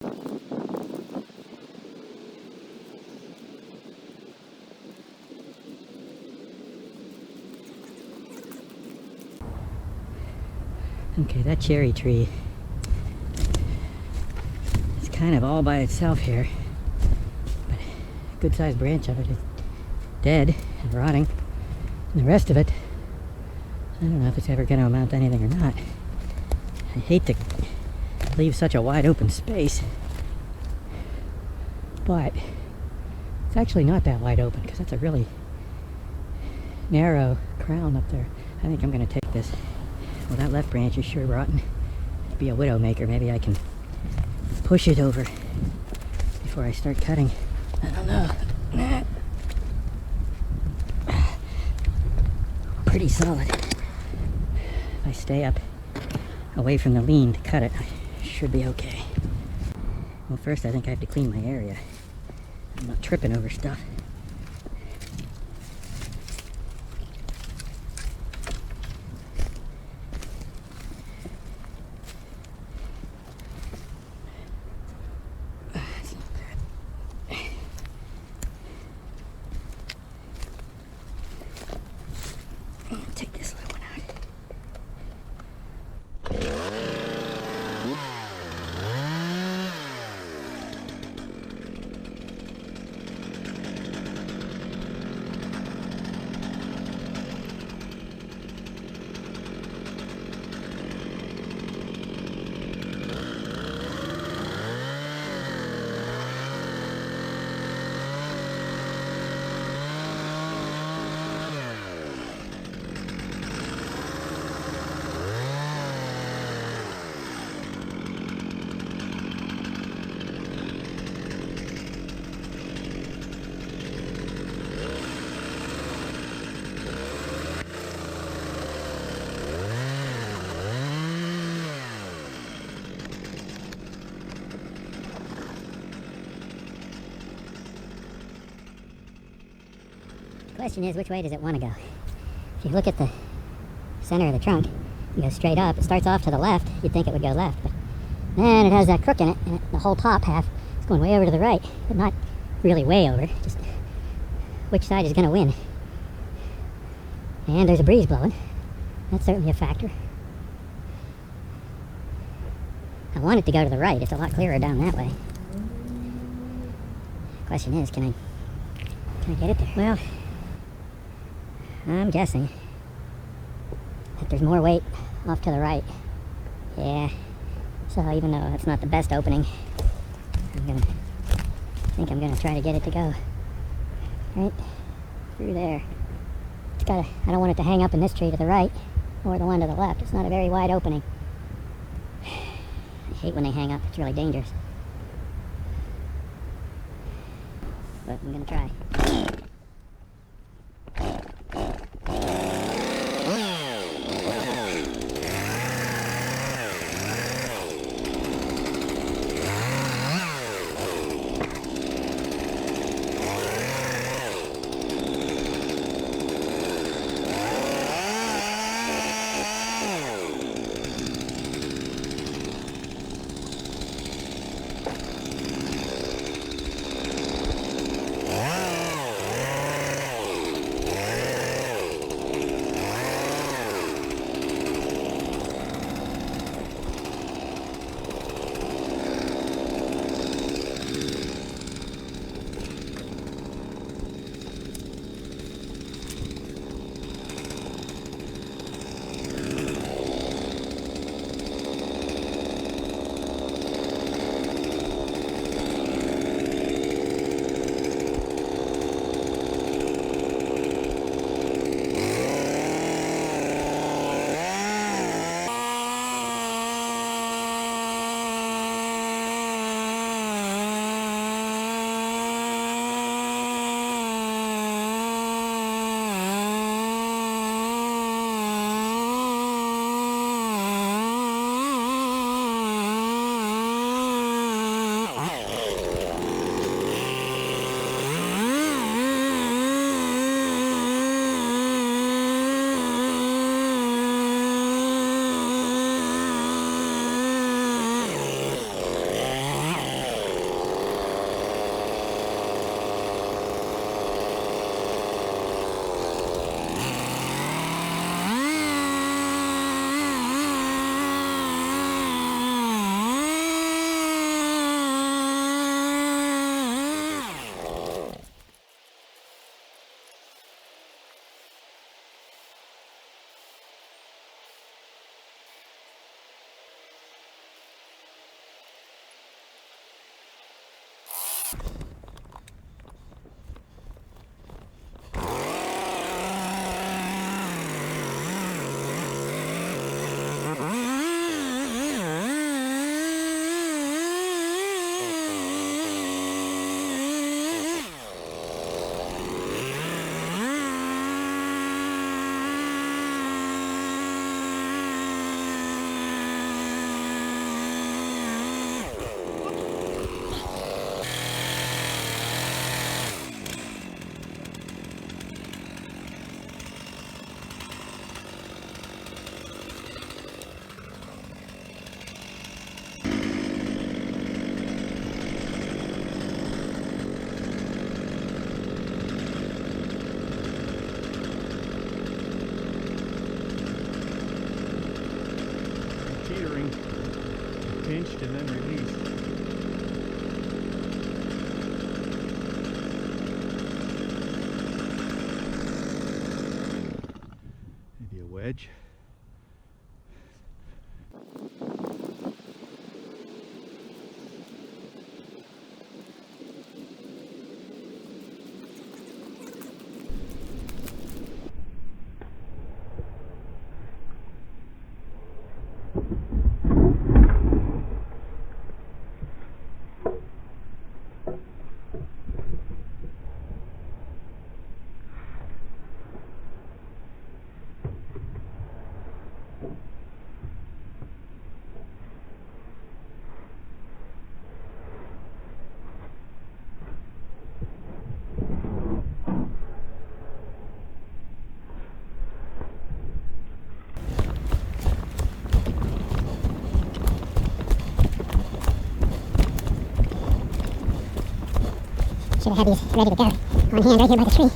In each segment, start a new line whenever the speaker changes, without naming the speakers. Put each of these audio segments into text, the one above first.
Okay, that cherry tree is kind of all by itself here, but a good-sized branch of it is dead and rotting, and the rest of it, I don't know if it's ever going to amount to anything or not. I hate to leave such a wide open space, but it's actually not that wide open because that's a really narrow crown up there. I think I'm going to take this. Well, that left branch is sure rotten. It'd be a widowmaker. Maybe I can push it over before I start cutting. I don't know. Pretty solid. If I stay up away from the lean to cut it, I should be okay. Well, first I think I have to clean my area. I'm not tripping over stuff. Take this little one out. The question is, which way does it want to go? If you look at the center of the trunk, you go straight up. It starts off to the left. You'd think it would go left, but then it has that crook in it, and the whole top half is going way over to the right, but not really way over. Just which side is going to win. And there's a breeze blowing. That's certainly a factor. I want it to go to the right. It's a lot clearer down that way. Question is, can I get it there? Well, I'm guessing that there's more weight off to the right. Yeah. So even though it's not the best opening, I think I'm gonna try to get it to go right through there. I don't want it to hang up in this tree to the right or the one to the left. It's not a very wide opening. I hate when they hang up. It's really dangerous. But I'm gonna try.
pushed and then released. Maybe a wedge.
Should have had these ready to go on hand right here by the tree.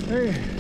Hey.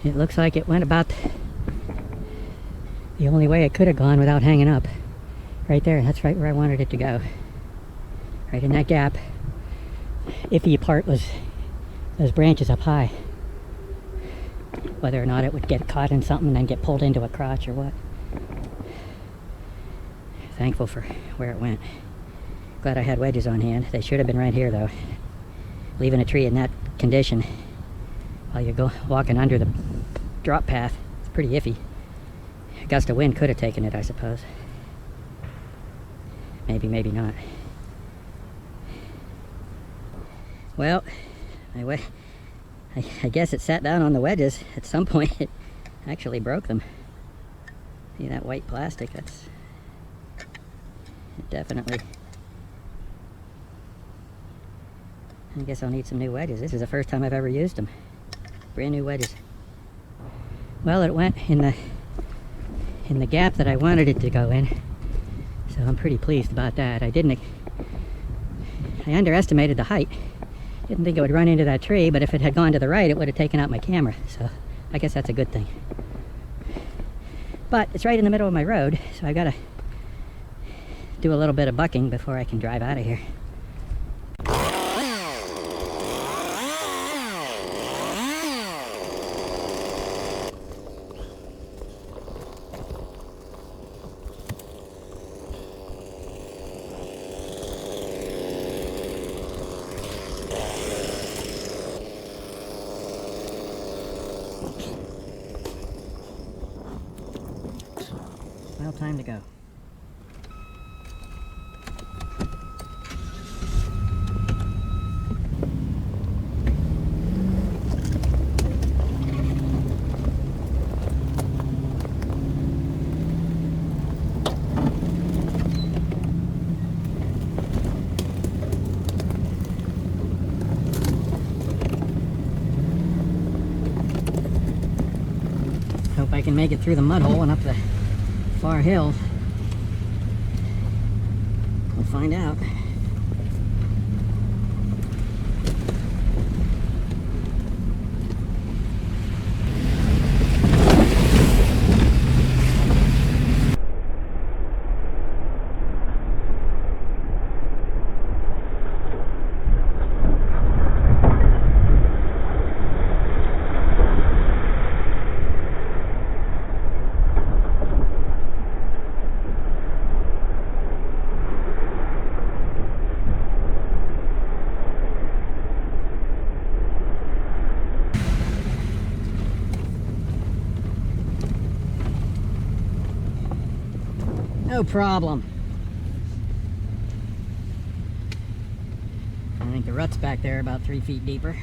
It looks like it went about the only way it could have gone without hanging up. Right there, that's right where I wanted it to go. Right in that gap. Iffy part was those branches up high. Whether or not it would get caught in something and then get pulled into a crotch or what. Thankful for where it went. Glad I had wedges on hand. They should have been right here though. Leaving a tree in that condition while you go walking under the drop path, it's pretty iffy. A gust of wind could have taken it, I suppose. Maybe, maybe not. Well, I guess it sat down on the wedges. At some point it actually broke them. See that white plastic? That's it definitely. I guess I'll need some new wedges. This is the first time I've ever used them. Brand new wedges. Well, it went in the gap that I wanted it to go in, so I'm pretty pleased about that. I underestimated the height. Didn't think it would run into that tree, but if it had gone to the right, it would have taken out my camera, so I guess that's a good thing. But it's right in the middle of my road, so I've got to do a little bit of bucking before I can drive out of here. Well, time to go. Hope I can make it through the mud hole and up the far hill. We'll find out. No problem. I think the rut's back there about 3 feet deeper.